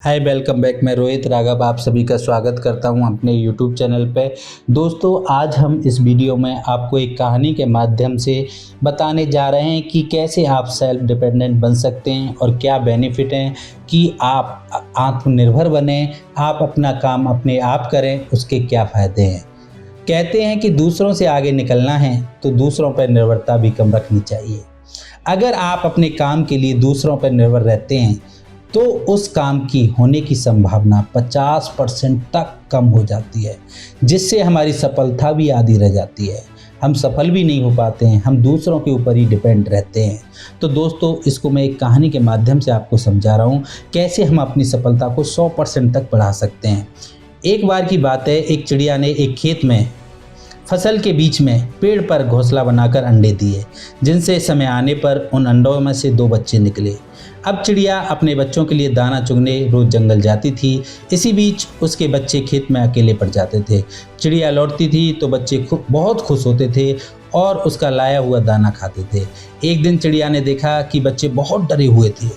Hi welcome back. मैं रोहित राघव आप सभी का स्वागत करता हूं अपने यूट्यूब चैनल पे। दोस्तों, आज हम इस वीडियो में आपको एक कहानी के माध्यम से बताने जा रहे हैं कि कैसे आप सेल्फ डिपेंडेंट बन सकते हैं और क्या बेनिफिट हैं कि आप आत्मनिर्भर बने, आप अपना काम अपने आप करें, उसके क्या फ़ायदे हैं। कहते हैं कि दूसरों से आगे निकलना है तो दूसरों पर निर्भरता भी कम रखनी चाहिए। अगर आप अपने काम के लिए दूसरों पर निर्भर रहते हैं तो उस काम की होने की संभावना 50% तक कम हो जाती है, जिससे हमारी सफलता भी आधी रह जाती है। हम सफल भी नहीं हो पाते हैं, हम दूसरों के ऊपर ही डिपेंड रहते हैं। तो दोस्तों, इसको मैं एक कहानी के माध्यम से आपको समझा रहा हूँ कैसे हम अपनी सफलता को 100% तक बढ़ा सकते हैं। एक बार की बात है, एक चिड़िया ने एक खेत में फसल के बीच में पेड़ पर घोंसला बनाकर अंडे दिए, जिनसे समय आने पर उन अंडों में से 2 बच्चे निकले। अब चिड़िया अपने बच्चों के लिए दाना चुगने रोज जंगल जाती थी। इसी बीच उसके बच्चे खेत में अकेले पड़ जाते थे। चिड़िया लौटती थी तो बच्चे बहुत खुश होते थे और उसका लाया हुआ दाना खाते थे। एक दिन चिड़िया ने देखा कि बच्चे बहुत डरे हुए थे।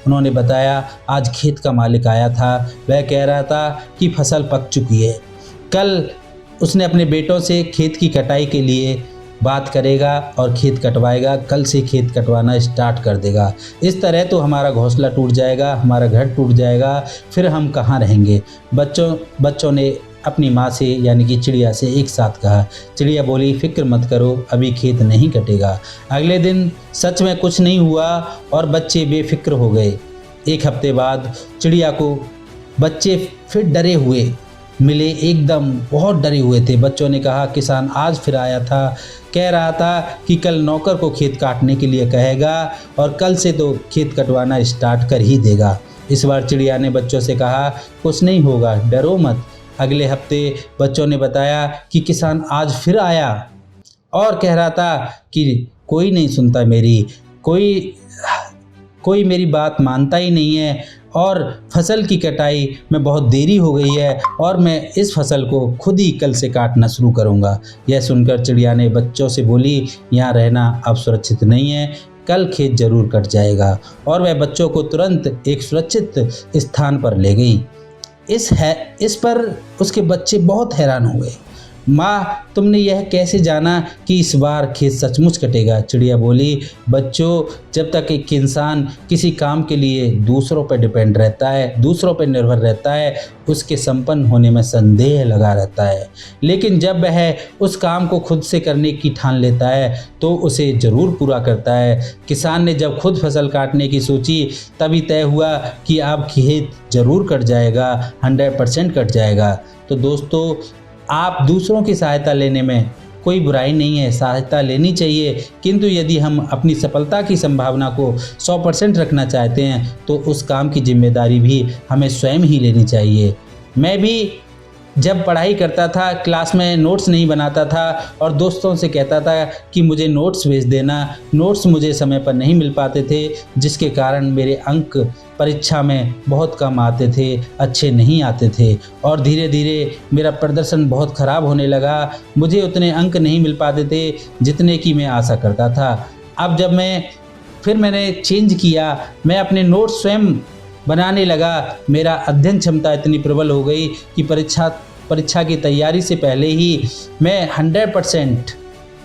उन्होंने बताया, आज खेत का मालिक आया था, वह कह रहा था कि फसल पक चुकी है। कल उसने अपने बेटों से खेत की कटाई के लिए बात करेगा और खेत कटवाएगा। कल से खेत कटवाना स्टार्ट कर देगा। इस तरह तो हमारा घोंसला टूट जाएगा, हमारा घर टूट जाएगा, फिर हम कहाँ रहेंगे। बच्चों ने अपनी माँ से यानी कि चिड़िया से एक साथ कहा। चिड़िया बोली, फिक्र मत करो, अभी खेत नहीं कटेगा। अगले दिन सच में कुछ नहीं हुआ और बच्चे बेफिक्र हो गए। एक हफ्ते बाद चिड़िया को बच्चे फिर डरे हुए मिले, एकदम बहुत डरे हुए थे। बच्चों ने कहा, किसान आज फिर आया था, कह रहा था कि कल नौकर को खेत काटने के लिए कहेगा और कल से तो खेत कटवाना स्टार्ट कर ही देगा। इस बार चिड़िया ने बच्चों से कहा, कुछ नहीं होगा, डरो मत। अगले हफ्ते बच्चों ने बताया कि किसान आज फिर आया और कह रहा था कि कोई नहीं सुनता मेरी, कोई मेरी बात मानता ही नहीं है और फसल की कटाई में बहुत देरी हो गई है और मैं इस फसल को खुद ही कल से काटना शुरू करूंगा। यह सुनकर चिड़िया ने बच्चों से बोली, यहाँ रहना अब सुरक्षित नहीं है, कल खेत जरूर कट जाएगा। और वह बच्चों को तुरंत एक सुरक्षित स्थान पर ले गई। इस पर उसके बच्चे बहुत हैरान हो गए। माँ, तुमने यह कैसे जाना कि इस बार खेत सचमुच कटेगा? चिड़िया बोली, बच्चों, जब तक एक इंसान किसी काम के लिए दूसरों पर डिपेंड रहता है, दूसरों पर निर्भर रहता है, उसके संपन्न होने में संदेह लगा रहता है। लेकिन जब वह उस काम को खुद से करने की ठान लेता है तो उसे ज़रूर पूरा करता है। किसान ने जब खुद फसल काटने की सोची तभी तय हुआ कि अब खेत ज़रूर कट जाएगा, 100% कट जाएगा। तो दोस्तों, आप दूसरों की सहायता लेने में कोई बुराई नहीं है, सहायता लेनी चाहिए, किंतु यदि हम अपनी सफलता की संभावना को 100% रखना चाहते हैं तो उस काम की जिम्मेदारी भी हमें स्वयं ही लेनी चाहिए। मैं भी जब पढ़ाई करता था, क्लास में नोट्स नहीं बनाता था और दोस्तों से कहता था कि मुझे नोट्स भेज देना। नोट्स मुझे समय पर नहीं मिल पाते थे, जिसके कारण मेरे अंक परीक्षा में बहुत कम आते थे, अच्छे नहीं आते थे और धीरे धीरे मेरा प्रदर्शन बहुत ख़राब होने लगा। मुझे उतने अंक नहीं मिल पाते थे जितने की मैं आशा करता था। अब जब मैंने चेंज किया, मैं अपने नोट्स स्वयं बनाने लगा। मेरा अध्ययन क्षमता इतनी प्रबल हो गई कि परीक्षा की तैयारी से पहले ही मैं 100%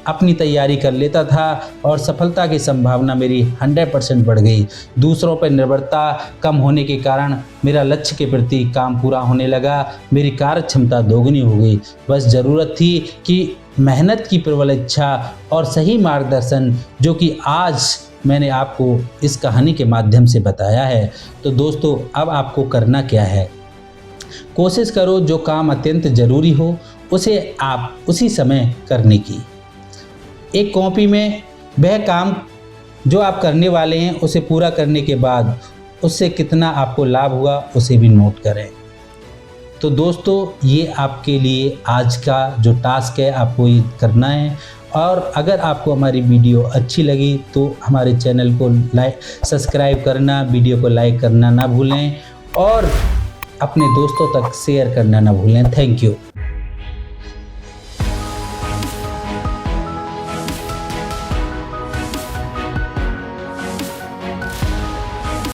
अपनी तैयारी कर लेता था और सफलता की संभावना मेरी 100% बढ़ गई। दूसरों पर निर्भरता कम होने के कारण मेरा लक्ष्य के प्रति काम पूरा होने लगा, मेरी कार्य क्षमता दोगुनी हो गई। बस ज़रूरत थी कि मेहनत की प्रबल इच्छा और सही मार्गदर्शन, जो कि आज मैंने आपको इस कहानी के माध्यम से बताया है। तो दोस्तों, अब आपको करना क्या है? कोशिश करो जो काम अत्यंत ज़रूरी हो उसे आप उसी समय करने की। एक कॉपी में वह काम जो आप करने वाले हैं उसे पूरा करने के बाद उससे कितना आपको लाभ हुआ उसे भी नोट करें। तो दोस्तों, ये आपके लिए आज का जो टास्क है, आपको ये करना है। और अगर आपको हमारी वीडियो अच्छी लगी तो हमारे चैनल को सब्सक्राइब करना, वीडियो को लाइक करना ना भूलें और अपने दोस्तों तक शेयर करना ना भूलें। Thank you.